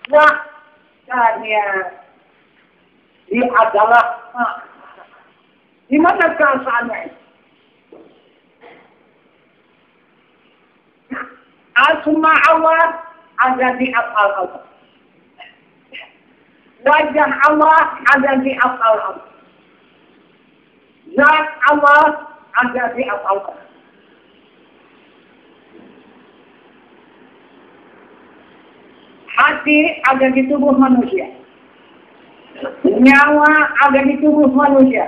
Nah, dia adalah di mana kerasaannya? Asma Allah ada di afal Allah. Wajah Allah ada di afal Allah. Zat Allah ada di afal Allah. Hati ada di tubuh manusia. Nyawa ada di tubuh manusia.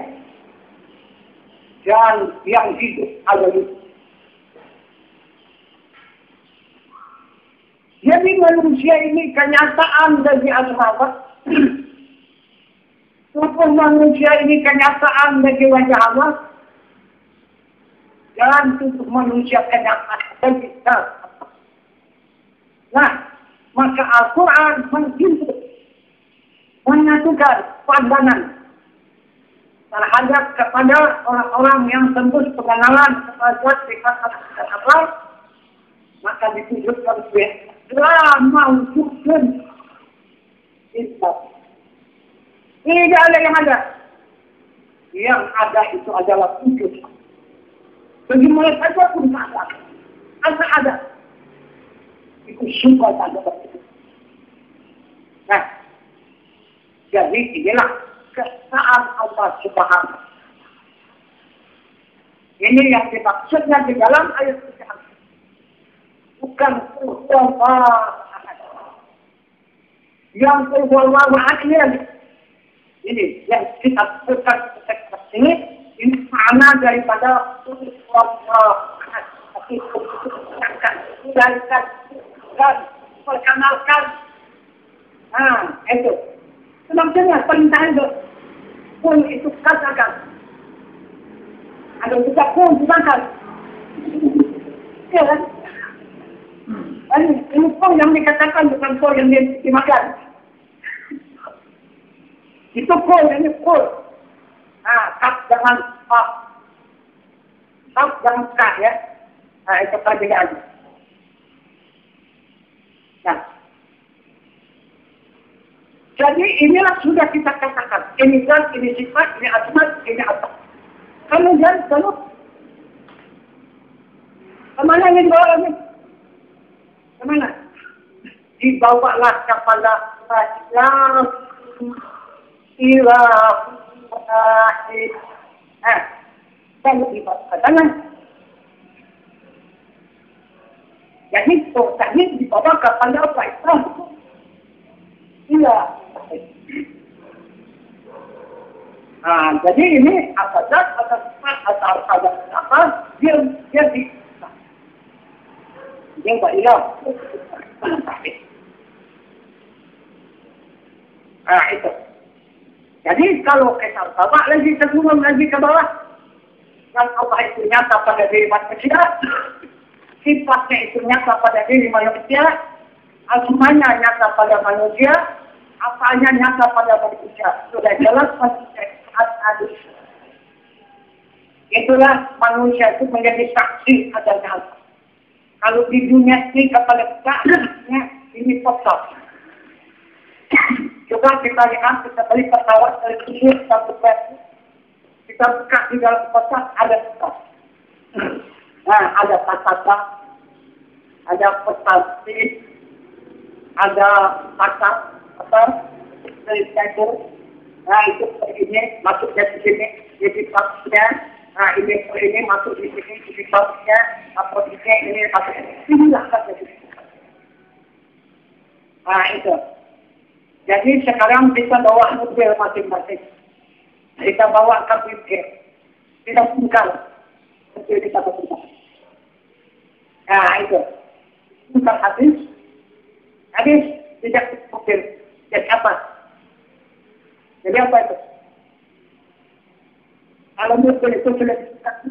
Dan yang hidup ada di jadi manusia ini kenyataan bagi asma. Tubuh manusia ini kenyataan bagi wajah Allah. Dan tubuh manusia kenyataan bagi zat. Nah, maka Al-Quran menyatukan pandangan terhadap kepada orang-orang yang tembus pengenalan kepada sifat Allah, maka ditunjukkan telah mewujudkan Islam. Tidak ada yang ada. Yang ada itu adalah wujud. Bagaimana saja pun tak ada. Asal ada. Itu syukur tak ada. Nah, jadi inilah kesaan Allah Subhanahu. Ini yang dimaksudnya di dalam ayat ini. Bukan Allah. Yang Allah ini yang kita sebutkan teks ini makna daripada Allah. Dan perkenalkan. Itu. Sebabnya perintah itu pun itu katakan. Ada juga pun dimakan. Ya kan? Ini pun yang dikatakan bukan pun yang dimakan. Itu pun, ini pun. Tak jangan tak jangan kah ya. Itu perbedaan. Nah. Jadi inilah sudah kita katakan. Ini zat, ini sifat, ini asma, ini apa. Kemudian kalau kemana ini dibawa ini? Kemana? Dibawalah kepada Rasulullah ilahi. Kalau dibawa ke tangan. Jadi tadi dibawa kepada apa itu? Iya. Jadi ini asal apa? Dia di. Dia nggak hilang. Itu. Jadi kalau kita bawa lagi sebelum lagi ke bawah, yang Allah itu nyata pada diri manusia, sifatnya itu nyata pada diri manusia, asmanya nyata pada manusia, apanya nyata pada manusia. Sudah jelas manusia hadis. Itulah manusia itu menjadi saksi adanya Allah. Kalau di dunia ini kepada kita, ini kotor. Coba kita lihat, kita beli pesawat dari sini, kita buka di dalam kotak, ada kotak. Nah, ada patata, ada petasi, ada pasak, dari sektor. Nah, itu ini masuk dari sini, jadi pasnya. Nah, ini masuk di sini, jadi pasnya. Apa ini masuk di sini. Inilah kata itu. Nah, itu. Jadi sekarang kita bawa mobil masing-masing. Kita bawa KPP. Kita bungkal. Mobil kita bungkal. Nah, itu. Bukan habis. Habis. Tidak mobil. Jadi apa? Jadi apa itu? Kalau mobil itu sudah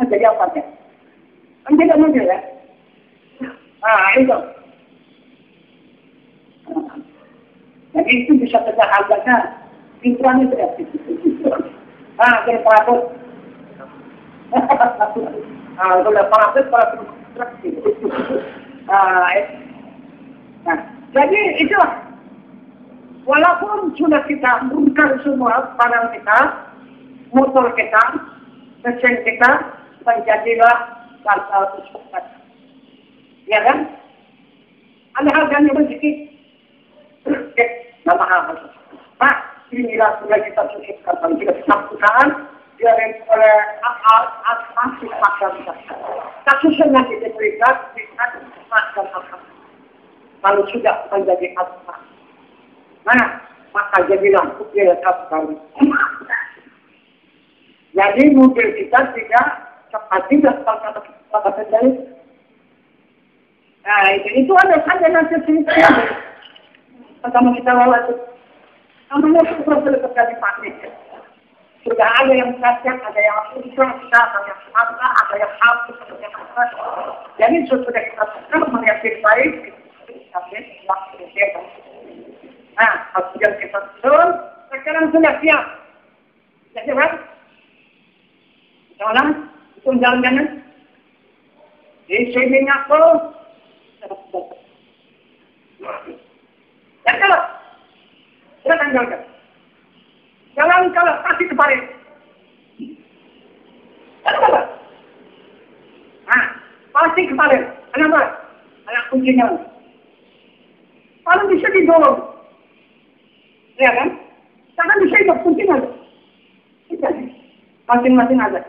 jadi apa ya? Kan tidak mobil ya? Nah, itu. Jadi itu bisa tegak harganya. Pintuannya tidak. Nah, jadi perabot. Kalau perabot. Nah, jadi itulah. Walaupun sudah kita bongkar semua barang kita, motor kita, mesin kita, menjadilah batal tersebut. Ya kan? Ada harganya sedikit. Tidak mahal. Pak, inilah sudah kita susahkan. Kita sambutkan dari oleh asli masyarakat. Kasusnya nanti diberikan masyarakat. Kalau sudah menjadi asli. Nah, maka jadilah mobil kapal. Jadi mobil kita tidak seperti kata terjadi. Nah, itu ada saja nanti ceritanya. Pertama kita bawa itu. Namanya sudah terjadi pabrik. Sudah ada yang cacat, ada yang susah, ada yang salah, ada yang hapus, ada yang apa. Jadi sudah kita sekarang mengerti baik. Waktu kita. Nah, hasil kita turun, sekarang sudah siap. Sudah siap? Jalan, itu jalan-jalan. Isi minyak pun. Dan kalau, silakan jalan. Jalan kalau kasih kebalik. Kenapa? Nah, pasti kebalik. Kenapa? Ada kuncinya. Kalau bisa didorong. Ya kan? Jangan bisa hidup kuncinya. Masing-masing ada.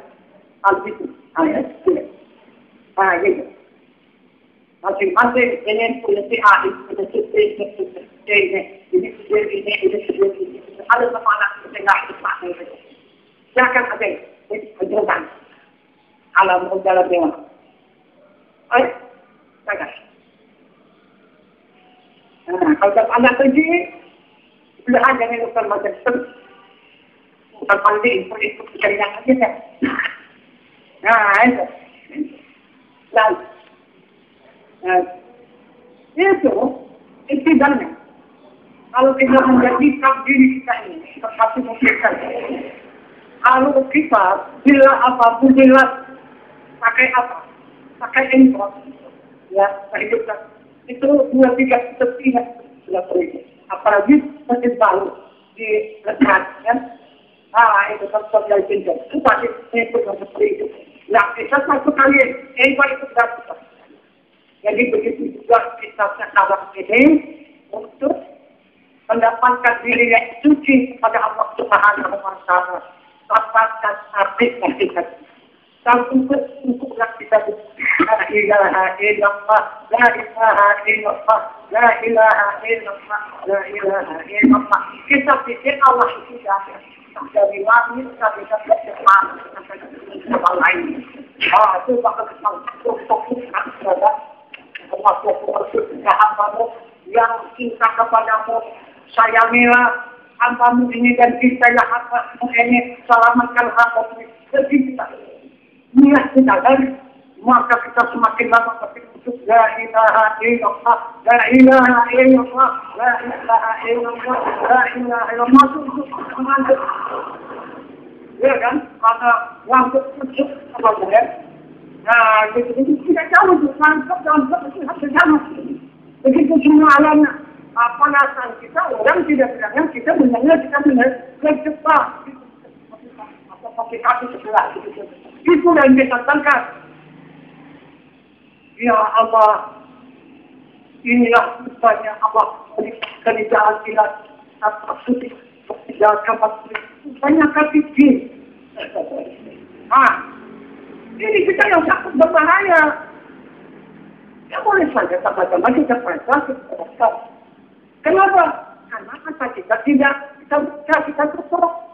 Hal itu. Nah, gitu. Masing-masing ini punya si A, punya si B, ini. Ada sama anak kita nggak cepat. Jangan ada penjelasan. Alam jalan dewa. Ayo, jangan. Nah, kalau anda pergi, sudah ada yang bukan macam itu. Bukan pandai, itu kejadian aja. Nah, itu. Lalu. Itu dalnya. Kalau kita menjadikan diri kita ini seperti mungkin. Kalau kita bila apapun jelas pakai apa? Pakai impor. Ya, kehidupan. Itu 2-3 setiap sudah pergi. Apalagi masih baru di lekat, kan? Itu contoh yang pinjam. Itu pasti itu seperti itu. Nah, kita satu kali impor itu sudah. Jadi begitu juga kita sekarang ini untuk mendapatkan diri yang suci kepada Allah Subhanahu wa Ta'ala. Dapatkan arti kita. Dan untuk kita la ilaha illallah, la ilaha illallah, la ilaha illallah, la ilaha illallah. Kita pikir Allah itu dari langit sampai ke depan sampai lain. Itu bakal kita untuk hambamu yang cinta kepadamu, sayangilah hambamu ini dan cintailah hambamu ini, selamatkan hambamu ini. Jadi kita niat kita dari maka kita semakin lama berpikir la ilaha illallah, la ilaha illallah, la ilaha illallah, la ilaha illallah. Masuk ya kan? Karena waktu itu apa boleh? Nah, begitu tidak jauh itu mantap itu harus sama. Begitu semua alamnya. Panasan kita orang tidak bilangnya kita mendengar cepat. Atau pakai kaki sebelah. Itu yang kita tangkap. Ya Allah, inilah banyak Allah berikan jalan kita atas suci jalan banyak kaki jin. Ini kita yang takut berbahaya. Ya boleh saja sama-sama kita perintah kita. Kenapa? Karena kata kita tidak kita tutup.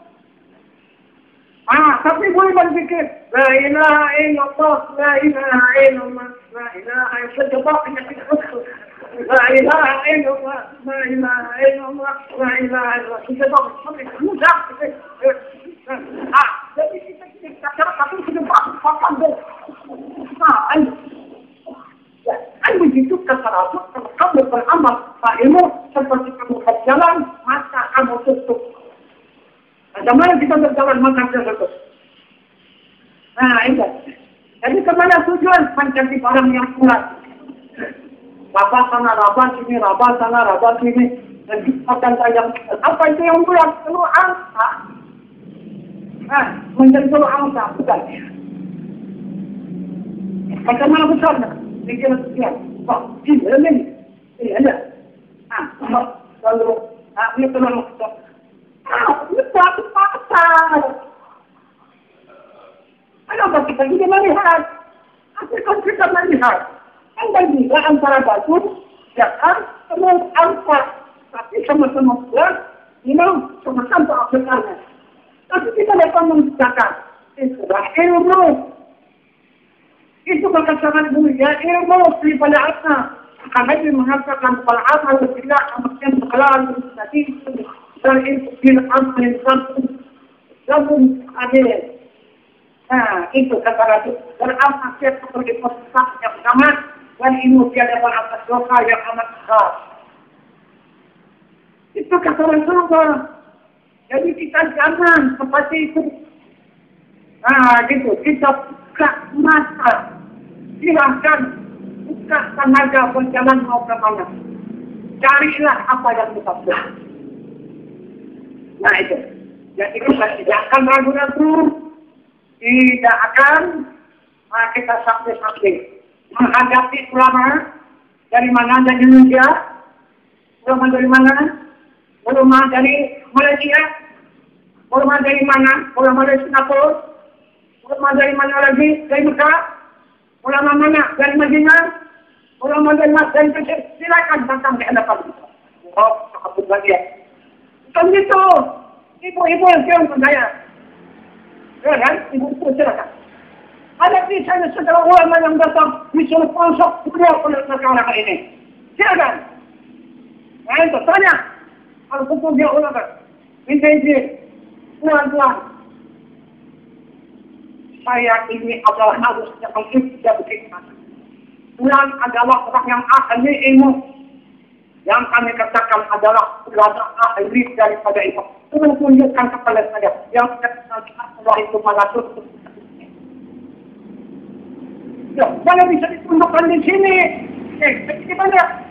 Tapi boleh berpikir, la ilaha illallah, la ilaha illallah, la ilaha illallah, penyakit usul. La ilaha illallah, la ilaha illallah, la ilaha illallah. Kita boleh mudah. Jadi kita tapi sudah paham deh. Begitu kata Rasul, kalau kamu beramal, ilmu seperti kamu berjalan, maka kamu tutup. Bagaimana kita berjalan, maka kita tutup. Nah, itu. Jadi kemana tujuan? Mencari barang yang kuat. Rabah sana, rabah sini, rabah sana, rabah sini. Dan makan sayang. Apa itu yang bulat? Telur angsa. Menjadi telur angsa. Bukan. Macam mana besarnya? Dia sekian. Ini. Ini ada. Lalu, ini telur angsa. Ini satu pasal. Kenapa kita tidak melihat? Apa kita melihat? Kan juga antara batu, telur angsa. Tapi sama-sama kuat, memang sama-sama Afrikanya. Tapi kita dapat membicarakan, itulah ilmu. Itu bakal sangat mulia ilmu daripada asal. Karena dia mengatakan pada asal tidak amatkan sekalian tadi dan ilmu bil amal insan lalu ada. Itu kata Rasul. Dan amal siap seperti posisi yang pertama dan ilmu tiada atas dosa yang amat besar. Itu kata Rasulullah. Jadi kita jangan seperti itu. Gitu. Kita buka mata. Silahkan buka tenaga berjalan mau ke mana. Carilah apa yang kita buat. Nah itu. Jadi kita tidak akan ragu-ragu. Tidak akan kita sampai-sampai menghadapi ulama dari mana dari Indonesia, ulama dari mana? Ulama dari Malaysia, ulama dari mana? Ulama dari Singapura, ulama dari mana lagi? Dari Mekah, ulama mana? Dari Madinah, ulama dari Masjid Kecil. Silakan datang ke hadapan kita. Takut lagi ya. Bukan gitu. Ibu-ibu yang siang berdaya. Ya kan? Ibu-ibu silakan. Ada misalnya segala ulama yang datang disuruh sponsor beliau oleh negara ini. Silakan. Nah itu tanya. Kalau kumpul dia ulama, minta izin, tuan-tuan. Saya ini adalah harus yang tidak begitu. Tuan adalah orang yang ahli ilmu. Yang kami katakan adalah ulama ahli daripada itu. Tuhan tunjukkan kepada saya yang kata Allah itu malasut. Ya, mana bisa ditunjukkan di sini? Bagaimana?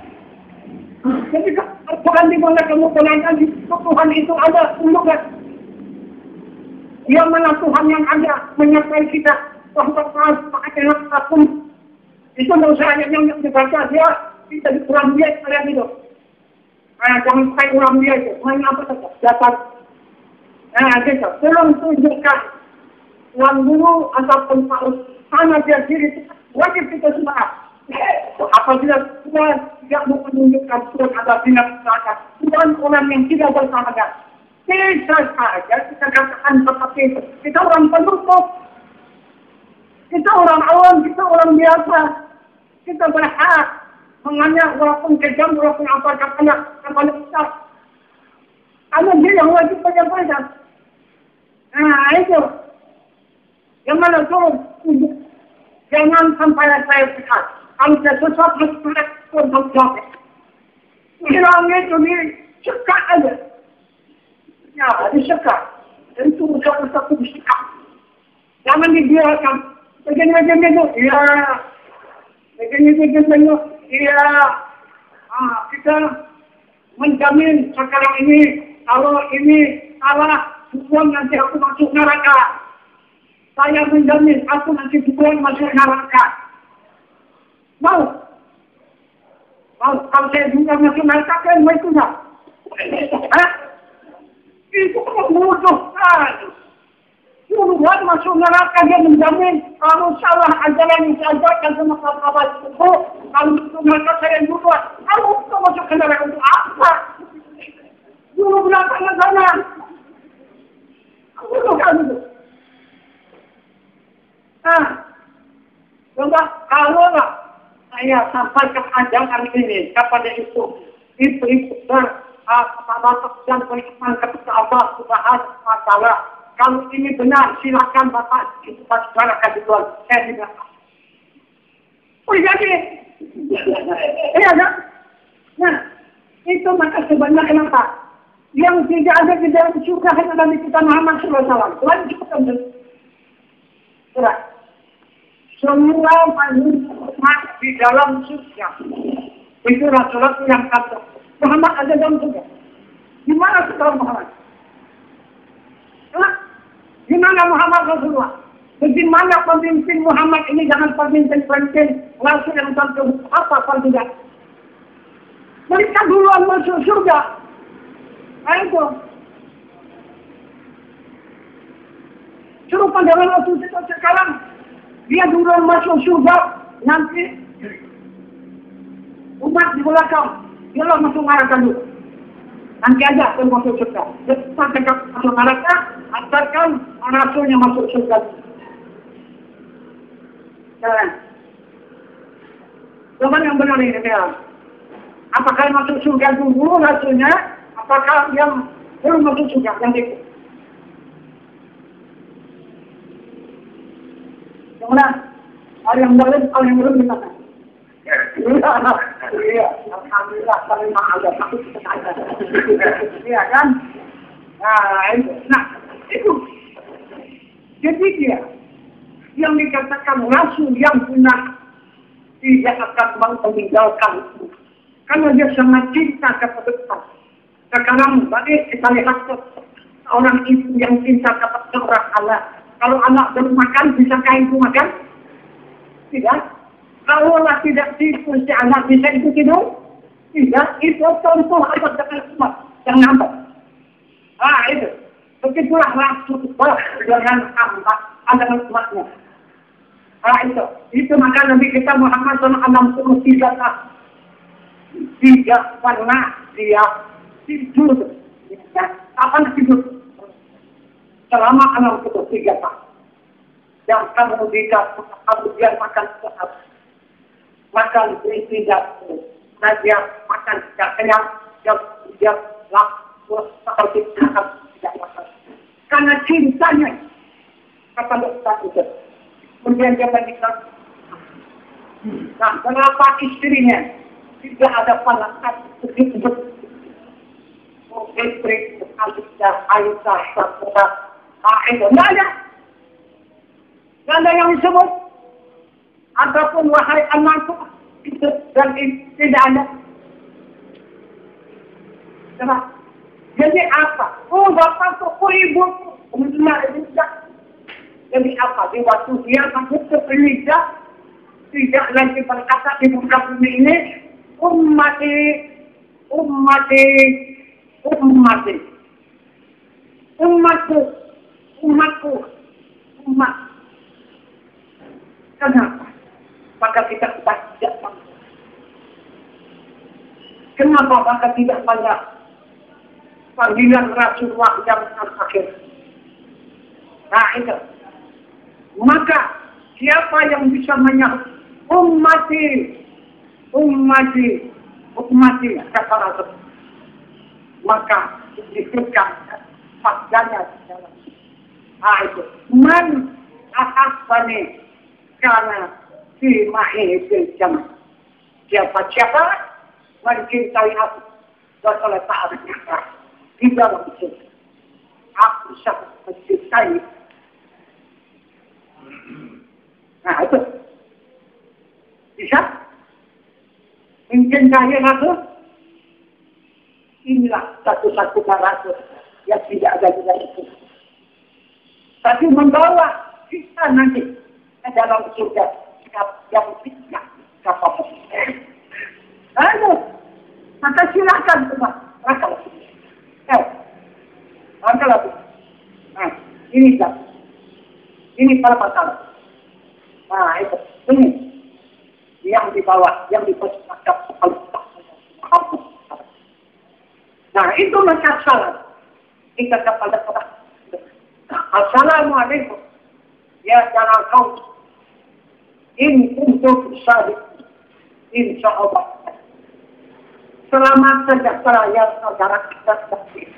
Jadi Tuhan di mana kamu tenangkan Tuhan itu ada tunjukkan. Yang mana Tuhan yang ada menyertai kita bahwa pakai apapun itu tidak usah hanya yang dibaca dia tidak dikurang dia sekalian itu. Jangan pakai kurang dia itu. Hanya apa saja dapat. Gitu. Tolong tunjukkan yang dulu ataupun sana dia diri wajib kita semua. Apabila Tuhan tidak mau menunjukkan Tuhan ada bina masyarakat, Tuhan orang yang tidak bersahaja. Bisa saja kita katakan seperti itu. Kita orang penutup. Kita orang awam, kita orang biasa. Kita berhak menganyak walaupun kejam, walaupun apa katanya kepada kita. Karena dia yang wajib menyampaikan. Itu. Yang mana turun. Jangan sampai saya sekat. Kalau saya sesuatu harus pun jawab. Hilangnya itu disekat aja. Ya, disekat. Itu satu disekat. Jangan dibiarkan. Begini-begini itu. Ya. Begini-begini itu. Ya. Kita menjamin sekarang ini. Kalau ini salah, tujuan nanti aku masuk neraka. Saya menjamin aku nanti tujuan masuk neraka. Mau? Kalau saya juga masuk neraka, kan mau itu tak? Itu kan bodoh kan? Tuhan masuk neraka dia menjamin kalau salah ajaran yang saya ajarkan sama sahabat itu. Kalau masuk neraka saya yang duluan. Kalau itu masuk ke neraka untuk apa? Dulu belakang sana. Bodoh kan itu? Coba kalau lah saya sampaikan ajaran ini kepada ibu dan beriman kepada Allah Subhanahu wa Ta'ala. Kalau ini benar, silakan Bapak itu bicarakan di luar. Saya tidak. Jadi, iya kan? Nah, itu maka sebenarnya kenapa? Yang tidak ada di dalam surga hanya Nabi kita Muhammad SAW. Tuhan cukup surat. Semua manusia di dalam surga. Itu Rasulullah yang kata. Muhammad ada dalam surga. Di mana sekarang Muhammad? Di mana Muhammad Rasulullah? Bagaimana pemimpin Muhammad ini jangan pemimpin langsung yang tentu apa tidak? Mereka duluan masuk surga. Nah itu. Suruh pandangan waktu itu sekarang. Dia duluan masuk surga. Nanti umat di belakang. Dia lah masuk neraka dulu. Nanti aja yang masuk surga. Sampai masuk neraka, antarkan Rasulnya masuk surga. Zaman yang benar ini dia. Apakah yang masuk surga dulu Rasulnya? Apakah yang belum masuk surga yang itu? Yang mana? Ada yang boleh, ada yang belum gimana? Iya, alhamdulillah kami ada satu sekali. Iya kan? Nah, itu. Jadi dia yang dikatakan Rasul yang punah tidak akan meninggalkan itu. Karena dia sangat cinta kepada kita. Sekarang tadi kita lihat orang itu yang cinta kepada orang Allah. Kalau anak belum makan, bisakah ibu makan? Tidak. Kalau Allah tidak tidur, si anak bisa itu tidur? Tidak. Itu contoh apa dengan umat yang nampak. Itu. Begitulah Rasulullah dengan hamba, dengan umatnya. Itu maka Nabi kita Muhammad SAW tidak pernah dia tidur. Kapan tidur? Selama 63 tahun. Yang kemudian makan sehat. Makan tidak. Dia makan tidak kenyang. Dia seperti tidak makan. Karena cintanya kepada Ustaz itu. Kemudian dia menikah. Nah, kenapa istrinya tidak ada palakan begitu? Istri, Aisyah, Safra, itu tidak ada. Tidak ada yang disebut. Ataupun wahai anakku, itu dan tidak ada. Kenapa? Jadi apa? Oh, bapakku, oh ibuku. Kemudian tidak. Jadi apa? Di waktu dia masuk ke gereja, tidak lagi berkata di muka bumi ini, ummati. Kenapa? Maka kita tidak panggil. Kenapa maka tidak panggil panggilan Rasulullah yang terakhir? Nah itu. Maka siapa yang bisa menyahut ummati kata Rasul, maka disebutkan faktanya dalam itu man ahabbani karena fi mahil jam. Siapa mencintai aku dan oleh taatnya di dalam surga, aku sangat mencintai. Nah itu bisa mencintai Rasul. Inilah satu-satunya Rasul yang tidak ada di dalam itu. Tapi membawa kita nanti ke dalam surga yang tidak kapal. Lalu, maka silakan semua. Raka lagi. Nah, ini kan. Ini para masalah. Nah, itu. Ini. Yang di bawah, yang di posisi nah, itu maka salam. Kita kepada orang. Assalamualaikum. Ya jangan kau. In untuk sadiq. InsyaAllah. Selamat sejahtera ya saudara kita sekalian.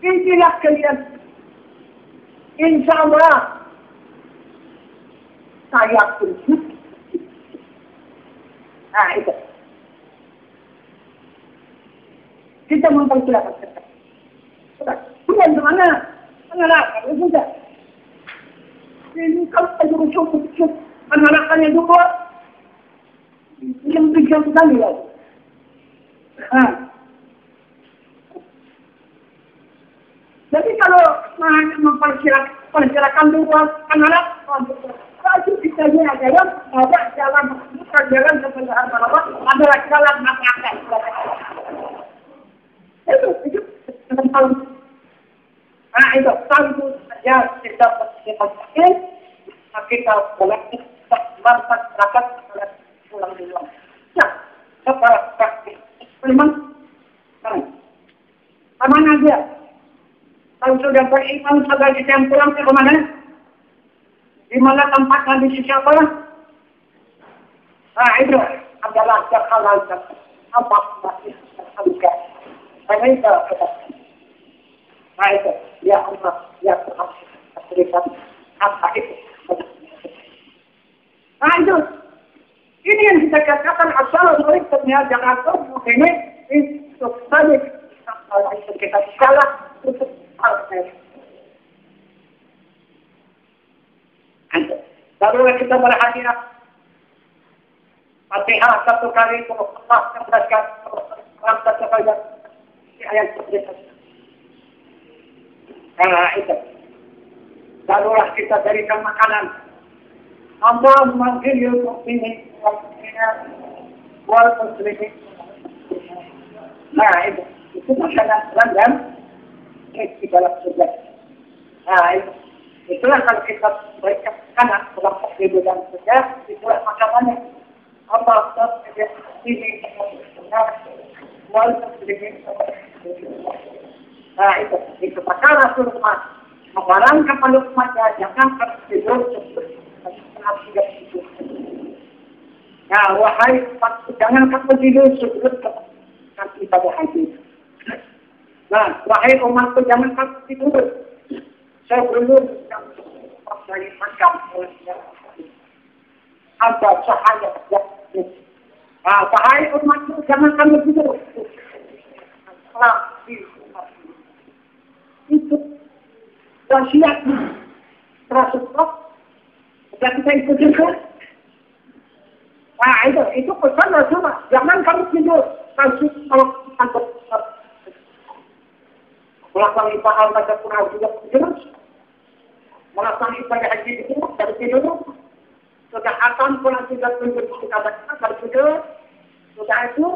Intilah kalian. InsyaAllah. Saya tunjuk. Nah itu. Kita mempersilakan kita. Bukan kemana? Mengalahkan, sudah. Ini kalau ada rusuh, mengalahkannya dua. Yang 3 kali lagi. Jadi kalau memperkirakan dua anak, kalau kita adalah ada jalan bukan jalan kebenaran Allah, adalah jalan masyarakat. Itu tentang itu satu saja kita pakai kita boleh masyarakat pulang dulu. Ya, secara praktis memang aman aja. Kalau sudah beriman saudara kita yang pulang ke mana? Di mana tempatnya di sisi apa? Itu adalah halal dan apa masih terbuka. Karena itu itu ya Allah ya Tuhan berikan apa itu? Itu ini yang kita katakan asal dari penyajian atau ini itu tadi kalau kita salah untuk barulah kita berhadiah Fatihah satu kali itu Allah menjelaskan satu kali ayat seperti itu. Barulah kita berikan makanan. Allah memanggil mukminin wal muslimin. Itu makanan dan di dalam surga. Itulah kalau kita berikan kanan dalam hidup dan surga, itulah makanannya. Allah ini wal muslimin. Itu perkara Rasulullah melarang kepada umatnya jangan tertidur sebelum tidur. Wahai umat, jangan kamu tidur sebelum ibadah haji. Wahai umatku jangan kamu tidur sebelum dari makam ada cahaya. Wahai umatku jangan kamu tidur. Itu wasiat Rasulullah yang kita ikuti kan? Itu pesan Rasulullah. Jangan kamu tidur kalau melakukan ibadah baca Quran juga tidur, melakukan ibadah haji itu baru tidur, sudah akan pulang tidak tidur kita baca baru tidur, sudah itu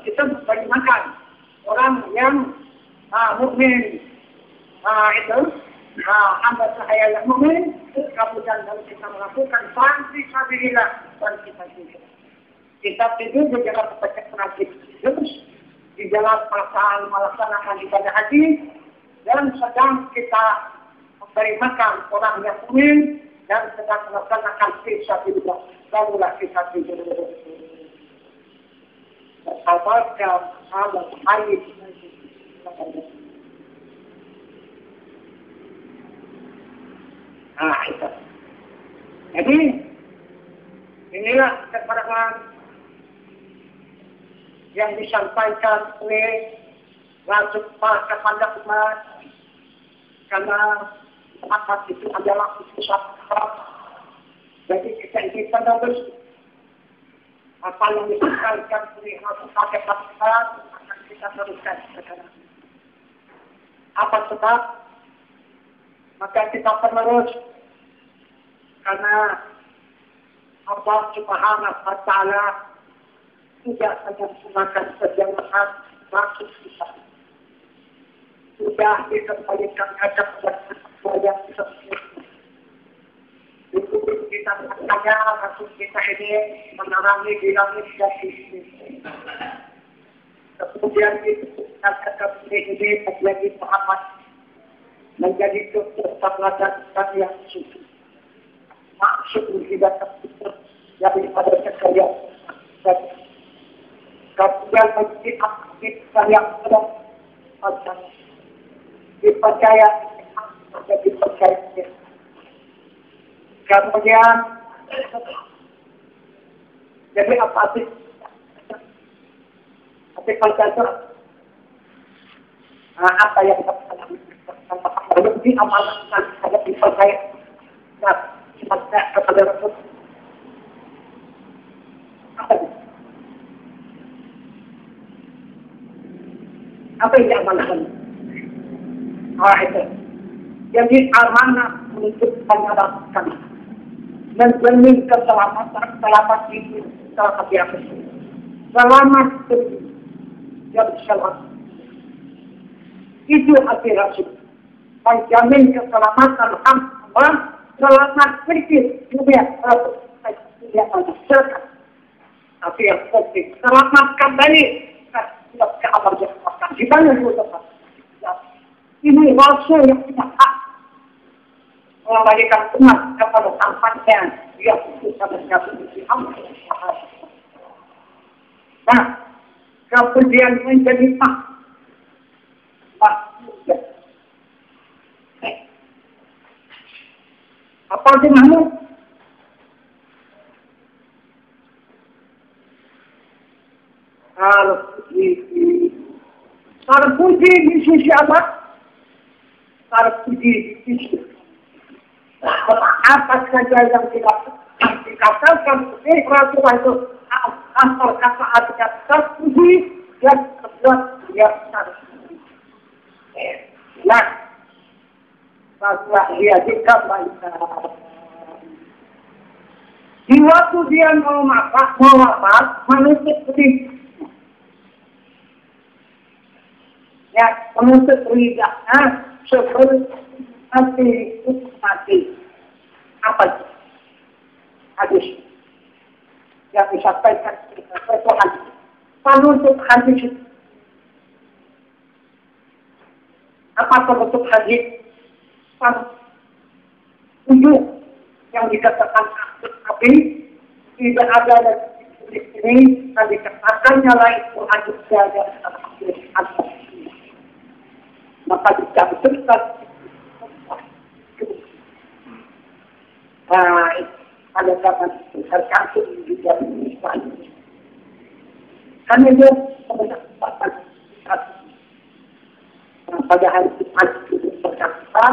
kita bagi makan orang yang mukmin. Itu hamba sahaya yang mukmin, kemudian kalau kita melakukan sanksi sabilillah dan kita tidur. Kita tidur di dalam baca Quran terus di dalam melaksanakan ibadah haji dan sedang kita memberi makan orang yang mukmin dan sedang melaksanakan fisabilillah. Barulah kita tidur. Bersabarkan sahabat haji. Itu. Jadi inilah keterangan yang disampaikan oleh Rasul kepada umat karena apa itu adalah pusat. Jadi kita ingin terus apa yang disampaikan oleh Rasul kepada umat akan kita teruskan sekarang. Apa sebab? Maka kita penerus karena Allah Subhanahu wa Ta'ala tidak menyempurnakan perjalanan maksud kita. Sudah dikembalikan kepada yang seperti itu. Kita bertanya, maksud kita ini menerangi dinamis dan bisnis. Kemudian itu kata ini menjadi Muhammad menjadi keterlatan yang suci. Maksud tidak terputus daripada kekayaan. Kemudian menjadi aktif yang sedang dipercaya menjadi percaya. Kemudian jadi apa sih? Tapi percaya apa yang berarti amalan ada dipercaya. Nah, percaya kepada Rasul. Apa itu? Apa yang diamalkan? Itu. Jadi amanah untuk menyelamatkan dan demi selamat itu selamat yang selamat itu yang selamat. Itu arti Rasul. Menjamin keselamatan Allah, selamat sedikit dunia tidak ada serta. Tapi yang penting selamat kembali ke amal jannah. Di mana itu tempat? Ini Rasul yang punya hak mengembalikan umat kepada tampaknya dia bisa menyakiti Allah. Nah, kemudian menjadi maksudnya. Apa denganmu? Terpuji di sisi Allah. Terpuji di sisi apa saja yang dikatakan Rasulullah itu asal kata artinya terpuji dan terbuat yang terpuji. Nah, setelah dia dikembalikan di waktu dia mau wafat menuntut ridha. Ya, menuntut ridha. Seperti mati. Apa itu? Hadis yang disampaikan oleh Tuhan. Penutup hadis. Apa penutup hadis? Ujung yang dikatakan tapi tidak ada di sini dan dikatakannya lain itu hadis saja. Maka dicampurkan ada kata tercantum di dalam Islam. Karena dia pada hari Jumat itu berkata.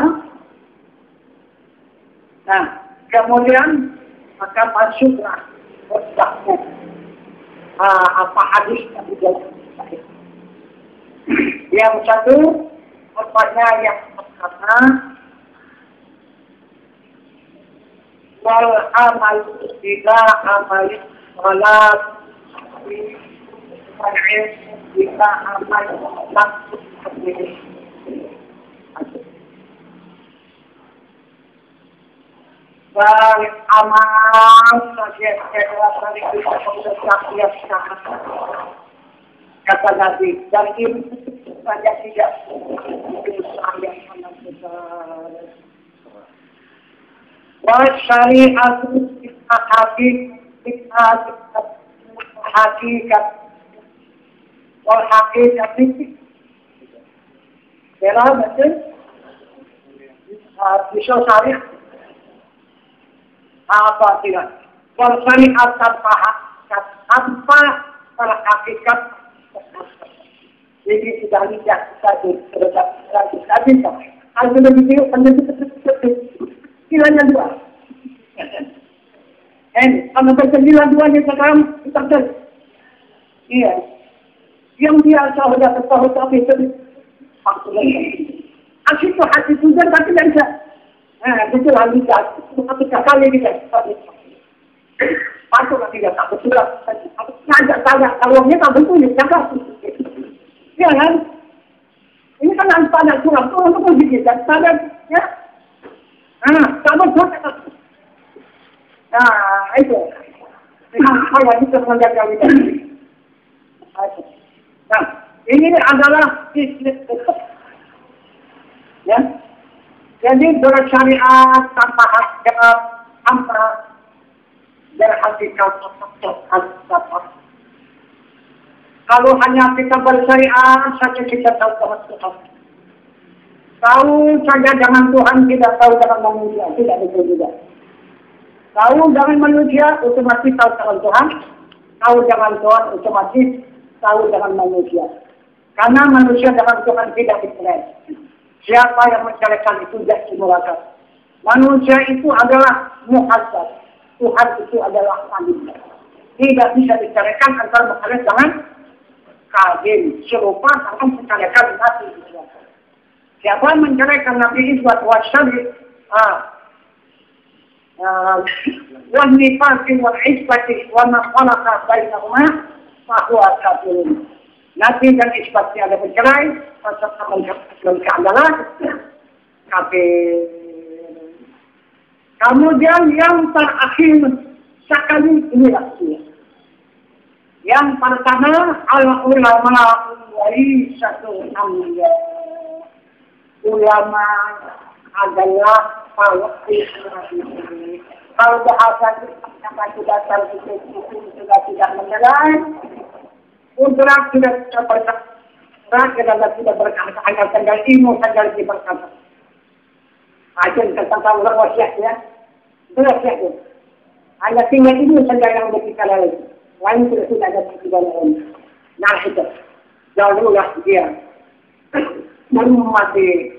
Nah, kemudian maka masuklah berdakwah apa hadis yang di dalam Islam. Yang satu rupanya yang pertama wal amal bila amal salat bila amal langsung balik amal saja dari kita kata Nabi dan ini saja tidak yang sangat besar. Syariat hakikat wal hakikat itu benar betul bisa syariat apa tidak wal syariat tanpa hakikat jadi sudah tidak tadi kalau begitu nilainya 2. Kalau bersembilan 2-nya sekarang terjadi. Iya. Yang biasa sudah ketahui tapi itu maksudnya. Asyik itu hati tujuan tapi tidak bisa. Betul lagi ketika kali kita masuk tidak tak betul. Ngajak tawangnya tak betul ya cakap. Iya kan? Ini kan anak curang tuh untuk begitu sadar ya. Sama juga. Itu. Saya itu menjaga wilayah. Nah, ini adalah bisnis besar. Ya. Jadi bersyariat tanpa berhakikat apa. Kalau hanya kita bersyariat saja kita tahu Tuhan. Tahu saja dengan Tuhan, tidak tahu dengan manusia, tidak betul juga. Tahu dengan manusia, otomatis tahu dengan Tuhan. Tahu dengan Tuhan, otomatis tahu dengan manusia. Karena manusia dengan Tuhan tidak dicerai. Siapa yang menceraikan itu tidak dimulakan. Manusia itu adalah muhasab. Tuhan itu adalah manusia. Tidak bisa diceraikan antara muhasab dengan kawin serupa dengan menceraikan Nabi Isa. Siapa menceraikan Nabi Isa wasyari wal nifaqi wal isbati wa ma khalaqa bainahuma fahuwa kafirun. Nabi dan isbatnya ada bercerai, serta menciptakan adalah kafir. Kemudian yang terakhir sekali inilah dia. Yang pertama al-ulama warisatul anbiya. Ulama adalah pawai Nabi. Kalau bahasa kita sudah tidak mengenal, udrak tidak berkata, tidak berkata, hanya tinggal ilmu saja berkata. Ajar tentang orang wasiat ya, wasiat ya. Hanya tinggal ilmu saja yang kita lalui. Lain tidak ada tidak lain. Nah itu, jauhlah dia. Ummati.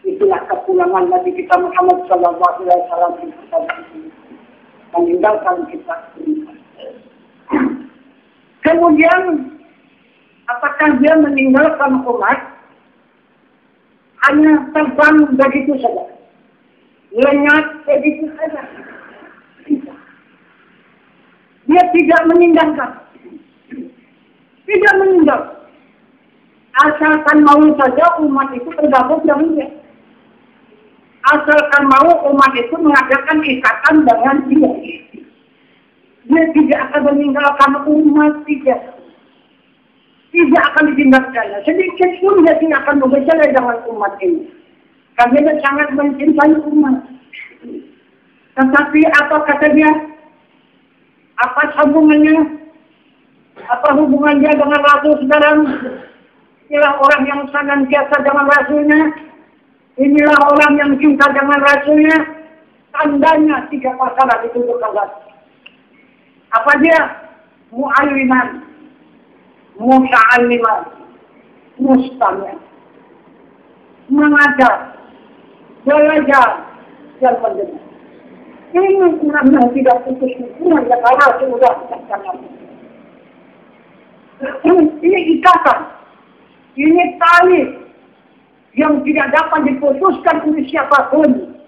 Itulah kepulangan Nabi kita Muhammad sallallahu alaihi wasallam meninggalkan kita. Kemudian apakah dia meninggalkan umat hanya terbang begitu saja, lenyap begitu saja? Dia tidak meninggalkan, tidak meninggal. Asalkan mau saja umat itu tergabung dengan dia. Asalkan mau umat itu mengadakan ikatan dengan dia. Dia tidak akan meninggalkan umat, tidak akan ditinggalkannya. Sedikit pun dia tidak akan bercerai dengan umat ini. Karena dia sangat mencintai umat. Tetapi apa kata dia? Apa hubungannya? Apa hubungan dia dengan Rasul sekarang? Inilah orang yang senantiasa dengan Rasulnya. Inilah orang yang cinta dengan Rasulnya. Tandanya 3 masalah ditunjukkan Rasul. Apa dia? Mu'alliman, muta'alliman, mustami'. Mengajar, belajar, dan mendengar. Ini orang yang tidak putus hubungan yang Rasul sudah katakan. Ini ikatan, ini tali yang tidak dapat diputuskan oleh siapapun.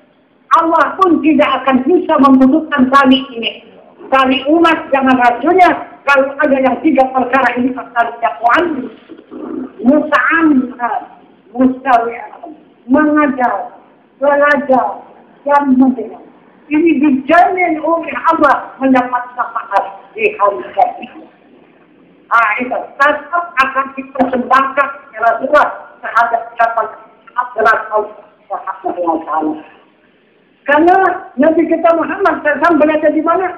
Allah pun tidak akan bisa memutuskan tali ini. Tali umat dengan Rasulnya, kalau ada yang 3 perkara ini tali dakwaan, mustawi'an, mengajar, belajar, dan mendengar. Ini dijamin oleh Allah mendapat syafaat di hari kiamat. Itu tetap akan dipersembahkan Rasulullah terhadap syafaat adalah Allah Subhanahu wa Ta'ala. Karena Nabi kita Muhammad SAW berada di mana?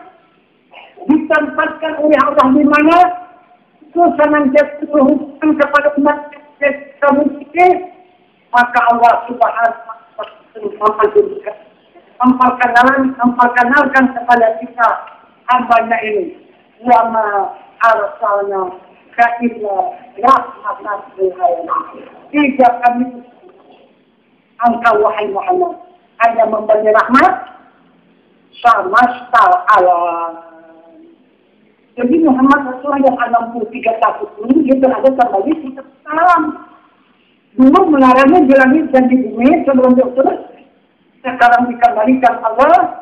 Ditempatkan oleh Allah di mana? Senantiasa berhubungan kepada umat kaum muslimin, maka Allah Subhanahu wa Ta'ala memperkenalkan kepada kita hamba-Nya ini. Wa ma arsalna ka illa rahmatan lil alamin. Tidak kami engkau wahai Muhammad hanya memberi rahmat semesta alam. Jadi Muhammad Rasulullah yang 63 tahun ini dia berada kembali di alam. Dulu melarangnya di langit dan di bumi sebelum terus. Sekarang dikembalikan Allah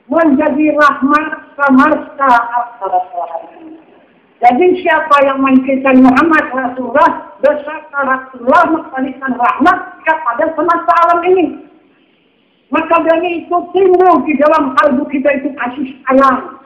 menjadi rahmat semesta alam. Jadi siapa yang mencintai Muhammad Rasulullah beserta Rasulullah memberikan rahmat kepada semesta alam ini. Maka dari itu timbul di dalam kalbu kita itu kasih sayang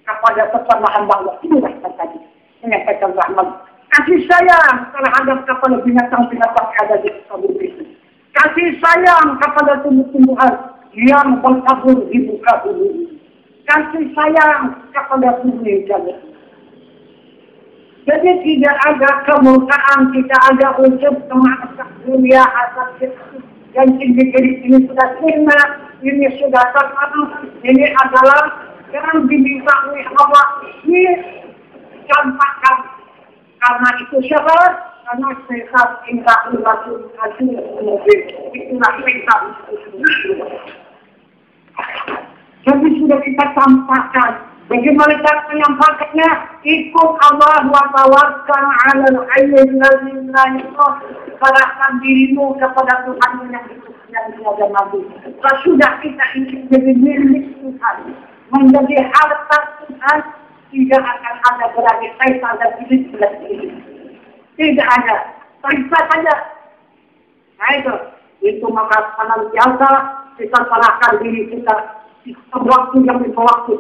kepada sesama hamba Allah. Inilah tadi menyampaikan rahmat. Kasih sayang terhadap kepada binatang-binatang yang ada di kalbu itu. Kasih sayang kepada tumbuh-tumbuhan yang berkabur di muka bumi. Kasih sayang kepada bumi jagat. Jadi tidak ada kemurkaan, tidak ada ujub, kemaksud dunia, asal yang tinggi-tinggi ini sudah terima, ini sudah terkenal, ini adalah yang diminta oleh Allah. Ini campakkan. Karena itu siapa? Karena sehat indah Rasul Itulah perintah. Jadi sudah kita sampaikan. Bagaimana cara menyampaikannya? Ikut Allah wa tawakkal 'alal hayyil ladzi la yamut. Serahkan dirimu kepada Tuhan yang tiada mati. Sudah kita ingin jadi milik Tuhan, menjadi harta Tuhan, tidak akan ada berani kaitan dan diri sendiri. Tidak ada. Periksa saja. Nah itu maka senantiasa kita serahkan diri kita waktu yang waktu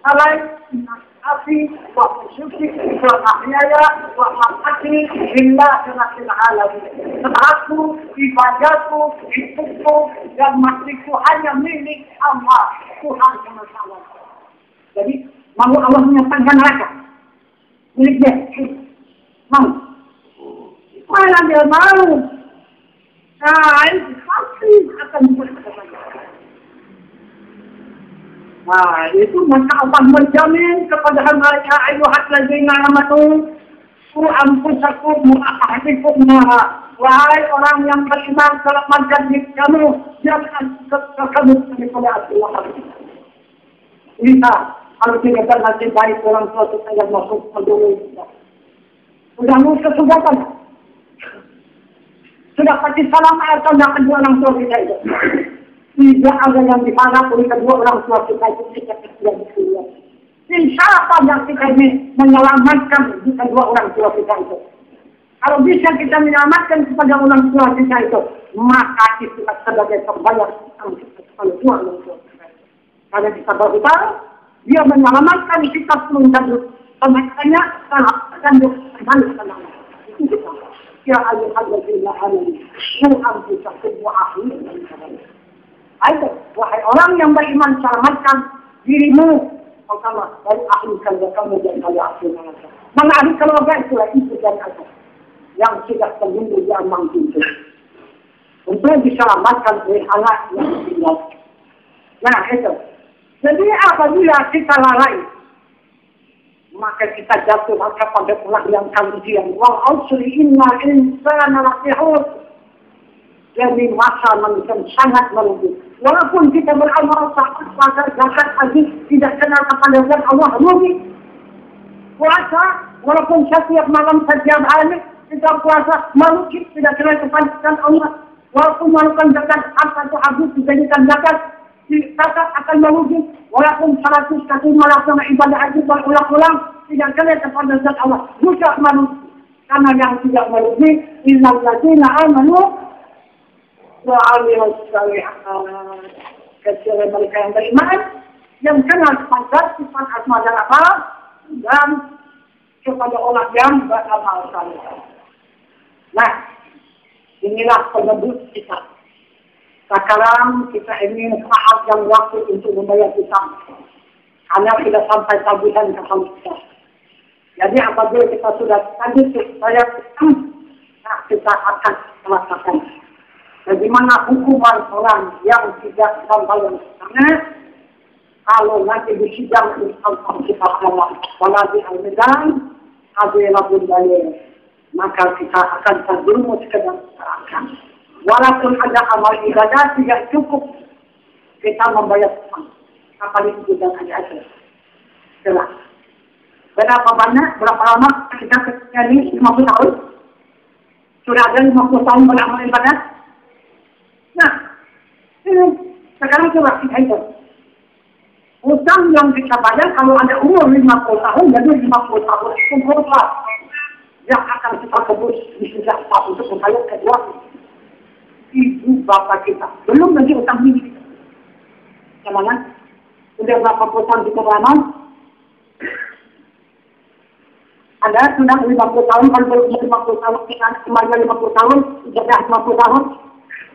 alai nasi wa syukur wa ahyaya wa mati illa rabbil alamin. Aku ibadahku, hidupku dan matiku hanya milik Allah, Tuhan semesta. Jadi mau Allah menyatakan neraka milik dia, mau mana dia mau? Nah, itu pasti akan berkata. Nah, itu maka Allah menjamin kepada mereka ayuhat ladzina amanu qu anfusakum wa ahlikum nara. Wahai orang yang beriman, selamatkan diri kamu jangan kamu kepada Allah. Bisa kalau tidak nanti baik orang tua kita yang masuk ke dunia. Sudah musuh sudah kan? Sudah pasti salam atau tidak kedua orang tua kita itu. Tidak ada yang dipanah oleh kedua orang tua kita itu tidak yang disuruh. Siapa yang kita ini menyelamatkan di kedua orang tua kita itu? Kalau bisa kita menyelamatkan kepada orang tua kita itu, maka itu sebagai pembayar kepada dua orang tua kita. Karena kita berutara, dia menyelamatkan kita menjadi pemakannya, akan kembali ke dalam. Itu kita. Ya ayyuhalladzina amanu qu anfusakum wa ahlikum nara. Ayo, wahai orang yang beriman, selamatkan dirimu pertama dari ahli keluarga kamu dan dari ahli keluarga. Mana ahli keluarga itulah itu dan aku yang sudah terlindung di ambang pintu untuk diselamatkan oleh anak yang tinggal. Nah itu. Jadi apabila kita lalai, maka kita jatuh kepada ulah yang kemudian. Wal ausri inna insana lafi khusr. Jadi masa manusia sangat merugi. Walaupun kita beramal saat zakat haji tidak kenal kepada zat Allah rugi. Puasa walaupun setiap malam setiap hari kita puasa merugi tidak kenal kepada Allah. Walaupun melakukan zakat atau haji dijadikan zakat zakat akan merugi. Walaupun 100 kali melakukan ibadah haji berulang-ulang tidak kenal kepada zat Allah. Juga merugi. Karena yang tidak merugi illal ladzina amanu wa amilus shalihat. Kecuali mereka yang beriman, yang kenal kepada sifat asma dan apa, dan kepada orang yang beramal saleh. Nah, inilah penebus kita. Sekarang kita ingin saat yang waktu untuk membayar kita, karena sudah sampai tagihan kepada kita. Jadi apabila kita sudah tadi bayar, nah kita akan melaksanakan. Bagaimana hukuman orang yang tidak membayar? Karena kalau nanti disidang di tempat kita Allah, walau al-medan, adilabun bayar, maka kita akan terjerumus ke dalam neraka. Walaupun ada amal ibadah tidak cukup kita membayar Tuhan. Apa itu dan ada jelas. Berapa banyak, berapa lama kita ini 50 tahun? Sudah ada 50 tahun beramal ibadah? Nah, ini sekarang coba kita hitung. Utang yang kita bayar kalau ada umur 50 tahun, jadi 50 tahun itu berapa yang akan kita tebus di sejak untuk membayar kedua ibu bapak kita. Belum lagi utang ini. Yang mana? Sudah berapa utang kita beramal? Ada sudah 50 tahun, kalau 50 tahun, kita kembali 50 tahun, sudah 50 tahun.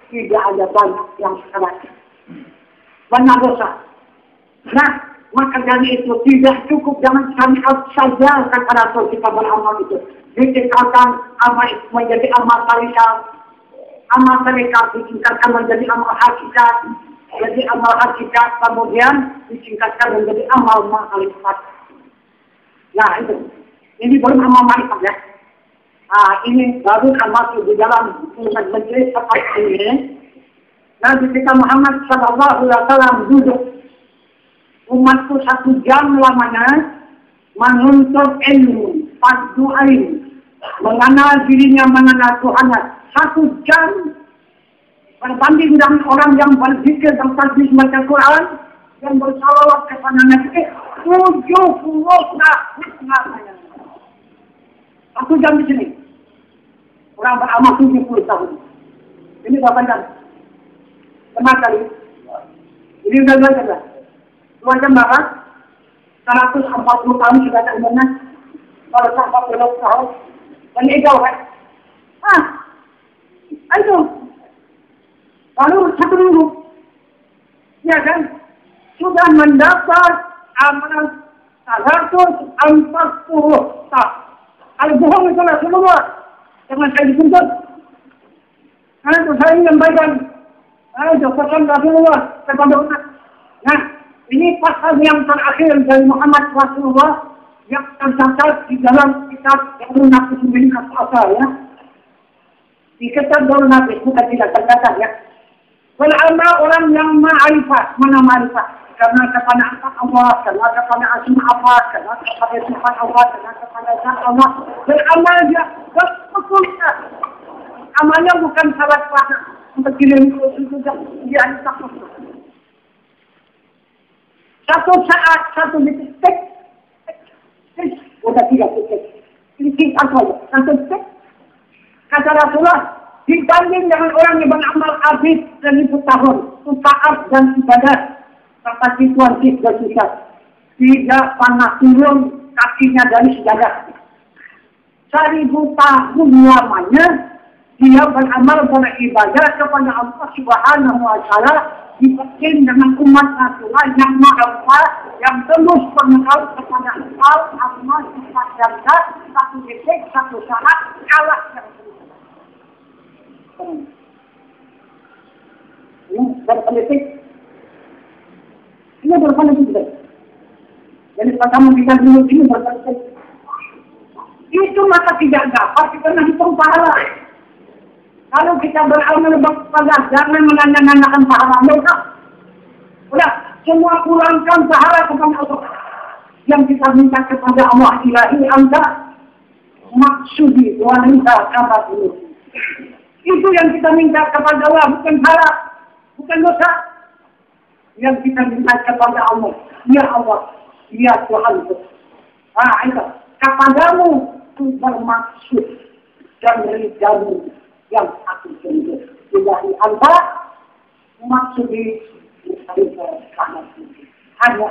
Tidak ada banyak yang sekarang. Banyak dosa. Nah, maka dari itu tidak cukup jangan kami saja kepada kita beramal itu. Ditingkatkan amal menjadi amal tarikat. Amal tarikat ditingkatkan menjadi amal hakikat. Jadi amal hakikat kemudian ditingkatkan menjadi amal ma'rifat. Nah itu. Ini belum amal ma'rifat ya. Ini baru kan masuk di dalam majelis seperti ini. Nabi kita Muhammad SAW duduk Umatku 1 jam lamanya menuntut ilmu, fardu ain, mengenal dirinya, mengenal Tuhannya. 1 jam berbanding dengan orang yang berzikir dan tasbih baca Quran, yang bersalawat kepada Nabi 70 tahun. 1 jam di sini. Orang beramal 70 tahun. Ini berapa jam? Kenapa kali? Ini sudah 2 jam lah. 2 jam berapa? 140 tahun sudah tak benar. Kalau 140 tahun. Dan ini jauh kan? Itu. Lalu 1 minggu. Ya kan? Sudah mendapat amalan 140 tahun. Kalau bohong itu lah semua. Jangan saya dituntut. Itu saya menyampaikan. Pesan Rasulullah kepada umat. Nah, ini pasal yang terakhir dari Muhammad Rasulullah yang tercatat di dalam kitab Darul Nafis asal ya. Di kitab Darul Nafis bukan tidak tercatat ya. Ulama orang yang ma'rifat, mana ma'rifat? Karena kepada Allah, karena kepada asma Allah, karena kepada sifat Allah, karena kepada zat Allah. Beramal dia betul. Amalnya bukan salat puasa. Untuk kirim itu dia tak masuk. 1 saat, 1 detik, udah 3 detik. Ini apa ya? 1 detik. Kata Rasulullah, dibanding dengan orang yang beramal abid 1000 tahun, taat dan ibadah, kata situasi bersusah, tidak pernah turun kakinya dari sejadah. 1000 tahun lamanya dia beramal beribadah kepada Allah Subhanahu wa Ta'ala, dibikin dengan umat Rasulullah yang ma'rifah, yang terus mengenal kepada Allah, sifat dan zat, 1 detik, 1 saat, kalah yang terus. Ini berapa detik? Ini berapa detik? Jadi pertama kita dulu ini berapa detik? Itu maka tidak dapat kita menghitung pahala. Kalau kita beramal berpahala, jangan menanyakan pahala mereka. Udah, semua pulangkan pahala kepada Allah. Yang kita minta kepada Allah, ilahi anta maksudi wanita kabar ini. Itu yang kita minta kepada Allah, bukan pahala, bukan dosa. Yang kita minta kepada Allah, ya Allah, ya Tuhan. Itu kepadamu itu bermaksud dan ridhamu yang aku sendiri. Ilahi anta maksudi hanya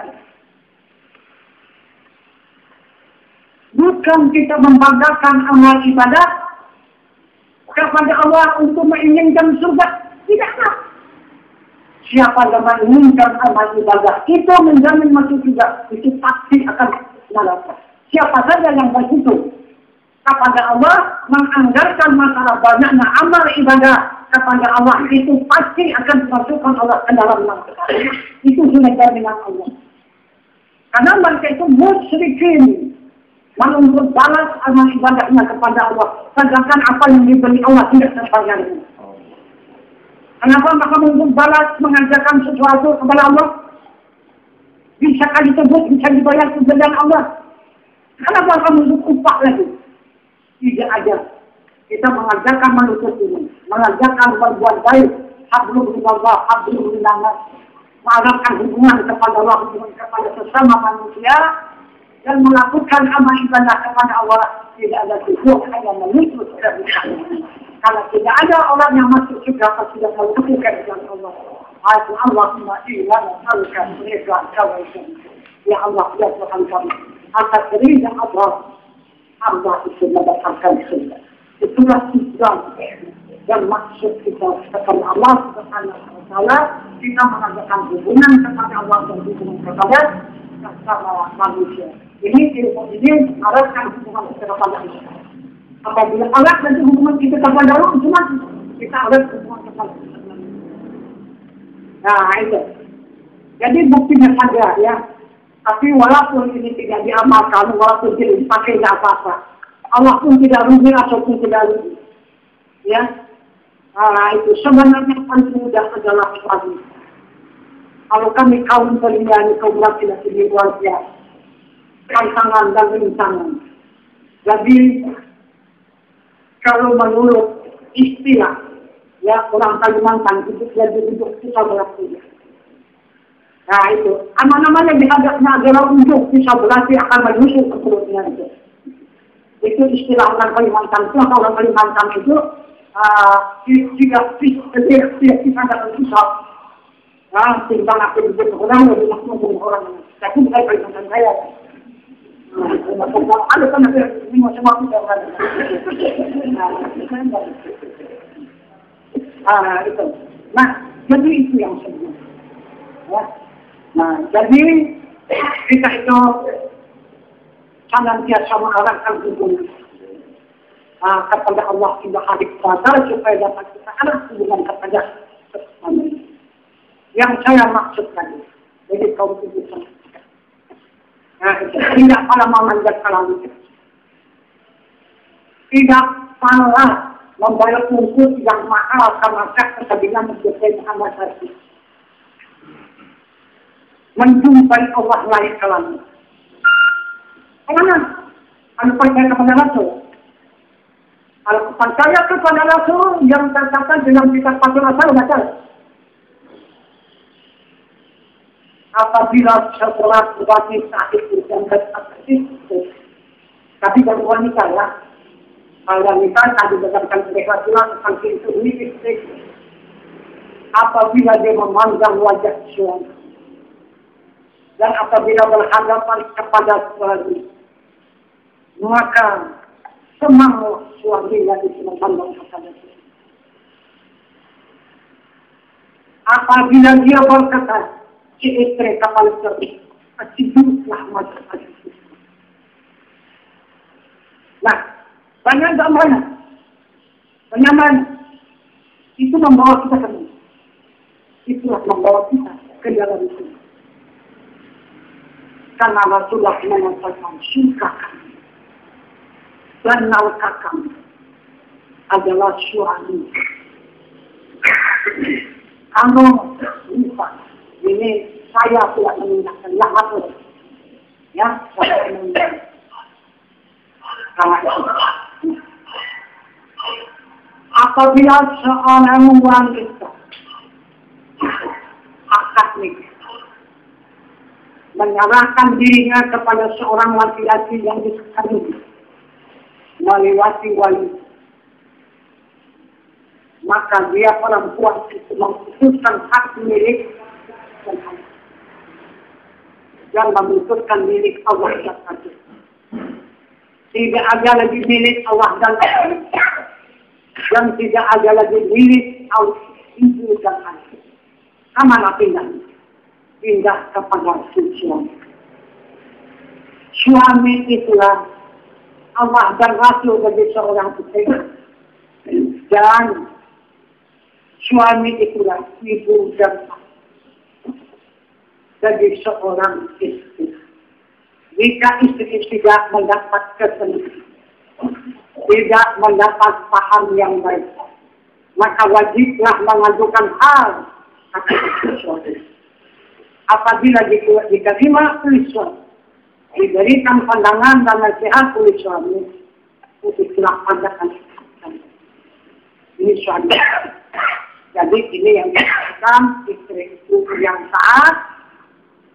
bukan kita membanggakan amal ibadah kepada Allah untuk menginginkan surga. Tidaklah. Siapa yang menginginkan amal ibadah itu menjamin masuk surga, itu pasti akan neraka. Siapa saja yang berhitung kepada Allah menganggarkan masalah banyaknya amal ibadah kepada Allah, itu pasti akan dimasukkan Allah ke dalam neraka. Itu sudah jaminan Allah. Karena mereka itu musyrikin, menuntut balas amal ibadahnya kepada Allah, sedangkan apa yang diberi Allah tidak terbayarnya. Kenapa mereka menuntut balas mengajarkan sesuatu kepada Allah? Bisa kali disebut, bisa dibayar kebenaran Allah. Kenapa mereka menuntut upah lagi? Tidak ada. Kita mengajarkan manusia ini, mengajarkan berbuat baik, hablum minallah, hablum minannas, mengajarkan hubungan kepada Allah, hubungan kepada sesama manusia, dan melakukan amal ibadah kepada Allah. Tidak ada tujuh hanya menuju surga. Kalau tidak ada orang yang masuk surga, pasti tidak melakukan dengan Allah. Allahumma inna nas'aluka ridha kawaikum. Ya Allah, ya Tuhan kami, atas ridha Allah itu mendapatkan surga. Itulah tujuan dan maksud kita kepada Allah Subhanahu wa Ta'ala. Kita mengadakan hubungan kepada Allah dan hubungan kepada sesama manusia. Ini ilmu ini arahkan hubungan kita kepada Allah. Apabila alat dan hubungan kita kepada Allah, cuma kita arah hubungan kepada Allah. Nah itu. Jadi buktinya saja ya. Tapi walaupun ini tidak diamalkan, walaupun tidak dipakai tidak apa-apa, Allah pun tidak rugi ataupun tidak rugi. Ya. Itu sebenarnya paling mudah adalah lagi. Kalau kami kaum beriman, kaum laki-laki di luar biasa. Tantangan dan rintangan. Jadi, kalau menurut istilah, ya orang Kalimantan itu jadi duduk pisau belati. Nah itu, anak-anak yang dihadapnya adalah untuk pisau belati akan menyusul ke perutnya itu. Itu istilah orang Kalimantan. Itu orang Kalimantan itu tidak ada pisau. Nah, timbang aku duduk orang lebih langsung orang. Tapi bukan Kalimantan saya. Ada kan ini macam tidak ada. Itu. Nah, jadi itu yang sebenarnya. Ya. Nah, jadi kita itu senantiasa mengarahkan hubungan kepada Allah Subhanahu wa Ta'ala supaya dapat kita ada hubungan kepada sesama. Yang saya maksudkan, jadi kaum itu. Nah, tidak pada memanjat kalam. Tidak malah membayar ungkut yang mahal karena kesabilan menjadi Muhammad Rasul. Menjumpai Allah lain kalam. Karena anu percaya kepada Rasul. Kalau percaya kepada Rasul yang tercatat dalam kitab Fathul Asal baca. Apabila setelah berarti sakit dan beraktif, tapi kalau wanita ya, kalau wanita tadi berdasarkan Rasulullah tentang itu ini apabila dia memandang wajah suami dan apabila berhadapan kepada suami, maka semua suami yang memandang kepada suami. Apabila dia berkata si istri kapal terbit, tidurlah masyarakat. Nah, banyak mana? Banyak mana? Itu membawa kita ke mana? Itulah membawa kita ke dalam itu. Karena Rasulullah mengatakan suka kami dan nafkah kami adalah suami. Kalau lupa. Ini saya tidak meninggalkan yang apa? Ya, saya meninggalkan. Apabila seorang wanita akad nikah menyerahkan dirinya kepada seorang laki-laki yang disekali melewati wali, maka dia perempuan itu memutuskan hak milik dan memutuskan milik Allah dan Rasul. Tidak ada lagi milik Allah dan Rasul. Dan tidak ada lagi milik Allah ibu dan anak. Kemana pindah? Pindah kepada suami. Suami itulah Allah dan Rasul bagi seorang istri. Dan suami itulah ibu dan anak bagi seorang istri. Jika istri tidak mendapat kesenangan, tidak mendapat paham yang baik, maka wajiblah mengajukan hal kepada suami. Apabila diterima oleh suami, diberikan pandangan dan nasihat oleh suami, itulah pandangan ini suami. Jadi ini yang dikatakan istri itu yang taat,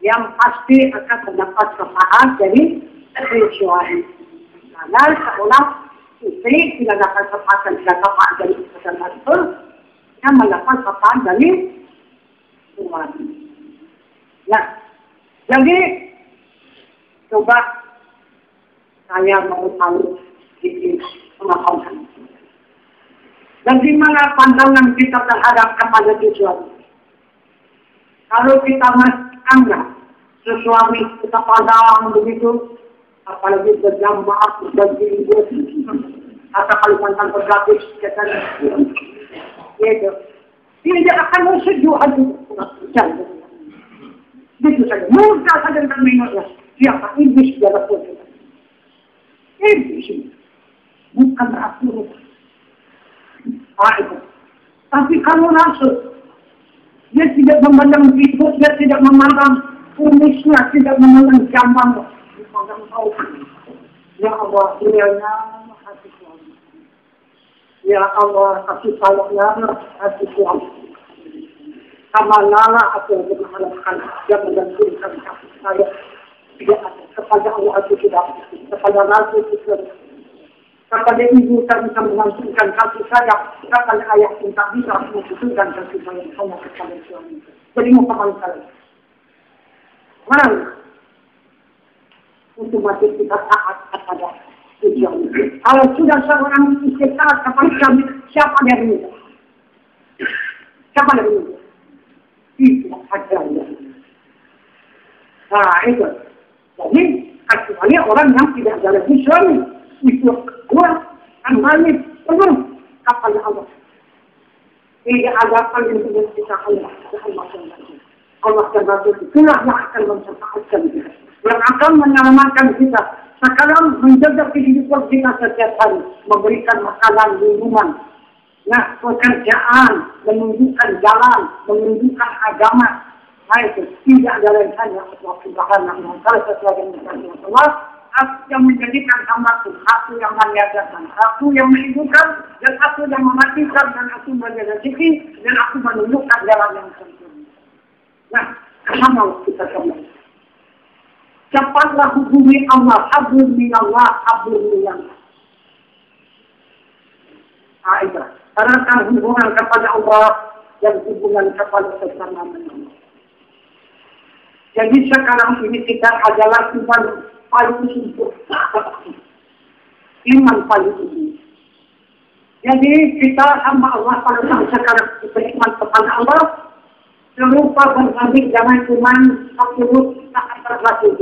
yang pasti akan mendapat kepahaan dari suami. Karena seorang istri tidak dapat kepahaan dari pasangan itu, yang mendapat kepahaan dari suami. Nah, jadi coba saya mau tahu ini pengetahuan. Dan di mana pandangan kita terhadap kepada suami? Kalau kita anggap suami kita pandang begitu, apalagi berjamaah berjilbab atau Kalimantan bergratis, gitu, dia akan setuju hati. Begitu saja, mudah saja dengan mengingatnya. Siapa iblis dalam kita? Iblis bukan Rasul. Itu. Tapi kalau Rasul Dia tidak memandang ribut, dia tidak memandang kumisnya, tidak memandang jambang. Dia memandang tahu. Ya Allah, mulianya hati suami. Ya Allah, kasih sayangnya hati suami. Kamalalah aku yang mengharapkan yang menggantungkan kasih saya. Tidak ada kepada Allah itu tidak, kepada Rasul itu tidak. Kepada ibu tak bisa mengancurkan kasih sayang, kepada ayah pun tak bisa mengancurkan kasih sayang hanya kepada suami. Jadi mau kembali kalian. Mana? Untuk masih kita taat kepada tujuan. Kalau sudah seorang istri taat kepada suami, siapa yang minta? Siapa yang minta? Tidak ada yang minta. Nah itu. Jadi, kecuali orang yang tidak ada lagi suami. Itu kuat, kembali, penuh kepada Allah. Tidak ada paling dengan kita Allah. Allah dan Rasul itulah yang akan mensertakan kita. Yang akan menyelamatkan kita. Sekarang menjaga kehidupan kita setiap hari. Memberikan makanan, minuman. Nah, pekerjaan, menunjukkan jalan, menunjukkan agama. Nah itu, tidak ada lain hanya Allah Subhanahu wa Ta'ala sesuai dengan Allah. Aku yang menjadikan hamba-Ku, aku yang meniadakan, aku yang menghidupkan, dan aku yang mematikan, dan aku menjadi rezeki, dan aku menunjukkan jalan yang sempurna. Nah, kemana kita kembali? Cepatlah hubungi Allah, hablum minallah, hablum minallah. Aisyah, eratkan hubungan kepada Allah dan hubungan kepada sesama manusia. Jadi sekarang ini kita adalah iman paling simpul. Iman paling tinggi. Jadi kita hamba Allah pada saat sekarang beriman kepada Allah, serupa berbanding dengan iman 10 saat Rasul.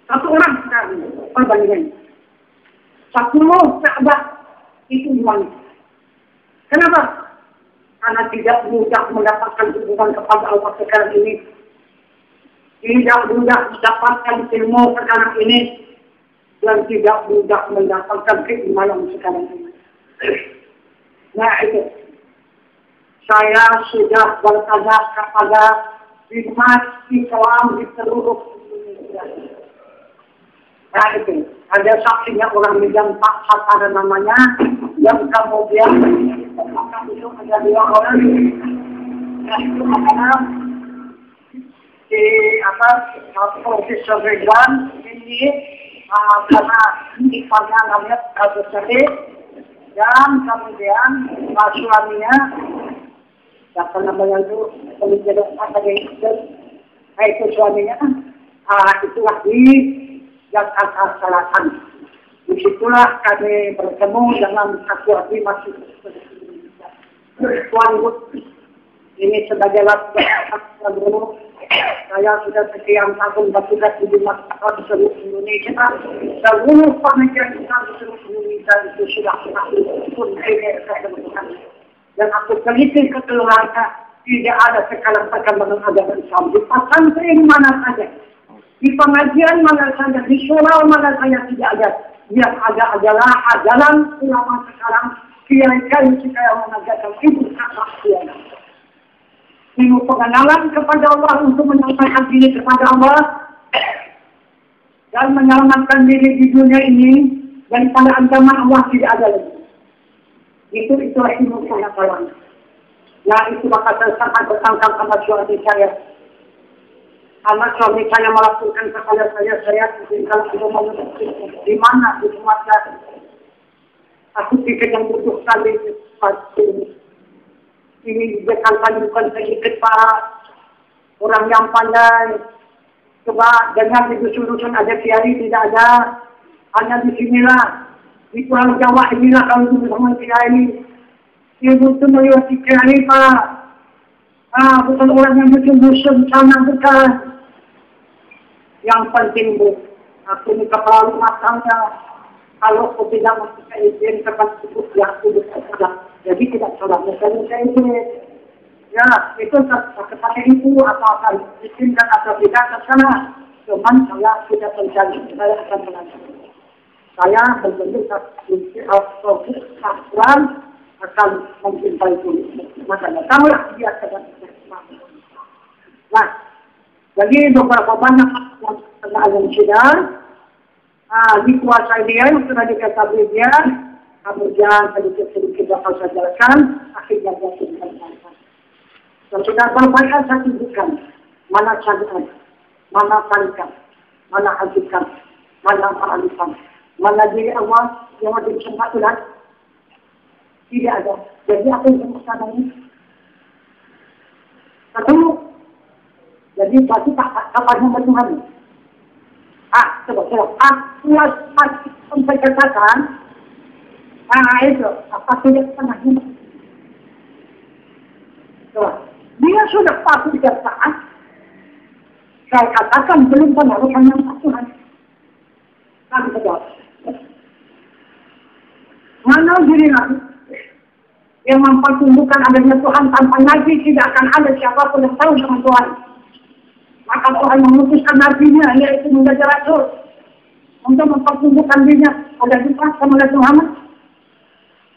Satu orang sekali perbandingan. 10 sahabat itu iman. Kenapa? Karena tidak mudah mendapatkan hubungan kepada Allah sekarang ini. Tidak mudah mendapatkan ilmu sekarang ini. Dan tidak mudah mendapatkan keimanan sekarang ini. Nah itu. Saya sudah bertanya kepada umat Islam di seluruh Indonesia. Nah itu. Ada saksinya orang yang tak satar namanya. Yang kemudian itu ada 2 orang. Yang itu adalah di Profesor Ridwan ini karena iparnya namanya Abu Sadiq dan kemudian suaminya siapa namanya itu pemimpin itu suaminya itulah di Jakarta Selatan. Disitulah kami bertemu dengan Ketua Masjid Tuan ini sebagai laki-laki guru. Saya sudah sekian tahun bertugas di masyarakat di seluruh Indonesia. Seluruh pemikiran kita di seluruh Indonesia itu sudah pun dan aku teliti kekeluarga tidak ada sekarang perkembangan agama Islam di pesantren mana saja, di pengajian mana saja, di surau mana saja tidak ada. Yang ada adalah ajaran ulama sekarang kiai-kiai yang mengajarkan itu kesaksian. Ilmu pengenalan kepada Allah untuk menyampaikan diri kepada Allah dan menyelamatkan diri di dunia ini daripada ancaman Allah tidak ada lagi. Itu ilmu pengetahuan. Nah itu maka saya sangat bertangkap sama suami saya. Karena suami saya melakukan kepada saya tinggal di rumah di mana di Sumatera. Aku pikir yang butuh sekali ini Jakarta bukan sedikit Pak, orang yang pandai. Coba dengar di dusun-dusun ada kiai tidak ada, hanya di sinilah di Pulau Jawa inilah kalau itu bersama kiai. Dia butuh melewati kiai Pak. Bukan orang yang dusun-dusun sana bukan. Yang penting Bu, aku ini kepala rumah tangga. Kalau aku tidak masuk izin kepada tubuh yang sudah salah, jadi tidak salah. Misalnya saya izin, ya itu kepada itu apa izinkan atau tidak terserah. Cuman saya sudah berjanji, saya akan melakukan. Saya berjanji fokus aturan akan mencintai kulit. Maka datanglah dia ke dalam Islam. Nah, jadi beberapa banyak yang sudah dikuasai dia, yang sudah diketahui dia, kemudian sedikit-sedikit bakal saya jelaskan, akhirnya dia sudah menjalankan. Dan sudah berbanyak saya tunjukkan mana syariat, mana tarikat, mana hakikat, mana ma'arifah, mana diri Allah yang ada di syariat. Tidak ada. Jadi apa yang kita ini? Satu, jadi pasti tak kapan yang Tuhan. Coba. Sampai katakan, itu apa tidak pernah ini. Coba, dia sudah pasti taat. Saya katakan belum pernah yang Tuhan. Kami jawab. Mana diri nabi yang mempertunjukkan adanya Tuhan tanpa nabi tidak akan ada siapapun yang tahu dengan Tuhan. Maka Tuhan memutuskan nabinya yaitu menjadi rasul untuk mempertunjukkan dirinya pada kita sama Tuhan.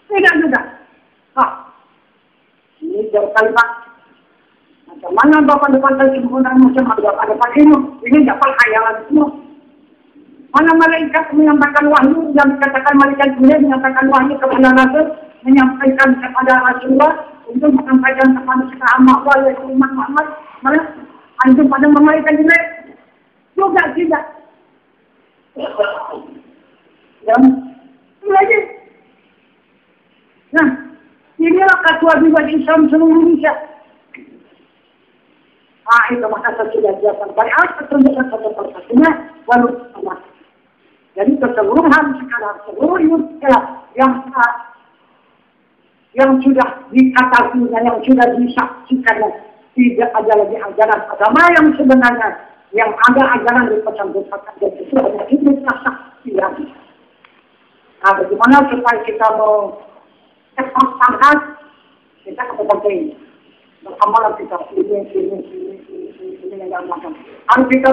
Tidak juga. Ini jauh kali Pak. Macam mana Bapak depan sempurna macam ada Pak ini dapat khayalan semua. Mana malaikat menyampaikan wahyu yang dikatakan malaikat mulia menyampaikan wahyu kepada Rasul, menyampaikan kepada Rasulullah untuk menyampaikan kepada kita Allah yaitu umat Muhammad. Malah antum pada malaikat juga tidak. Dan lagi. Nah, inilah ketua bidang Islam seluruh Indonesia. Itu maka saya sudah jelaskan. Dari apa tunjukkan satu persatunya, walau sama. Jadi keseluruhan sekarang seluruh Indonesia yang sudah dikatakan, yang sudah disaksikan, tidak ada lagi ajaran agama yang sebenarnya, yang ada ajaran di pesantren-pesantren dan itu hanya ini kesaksian. Nah, bagaimana supaya kita mau cepat tangkat, kita penting. Beramalan kita ini yang macam. Harus kita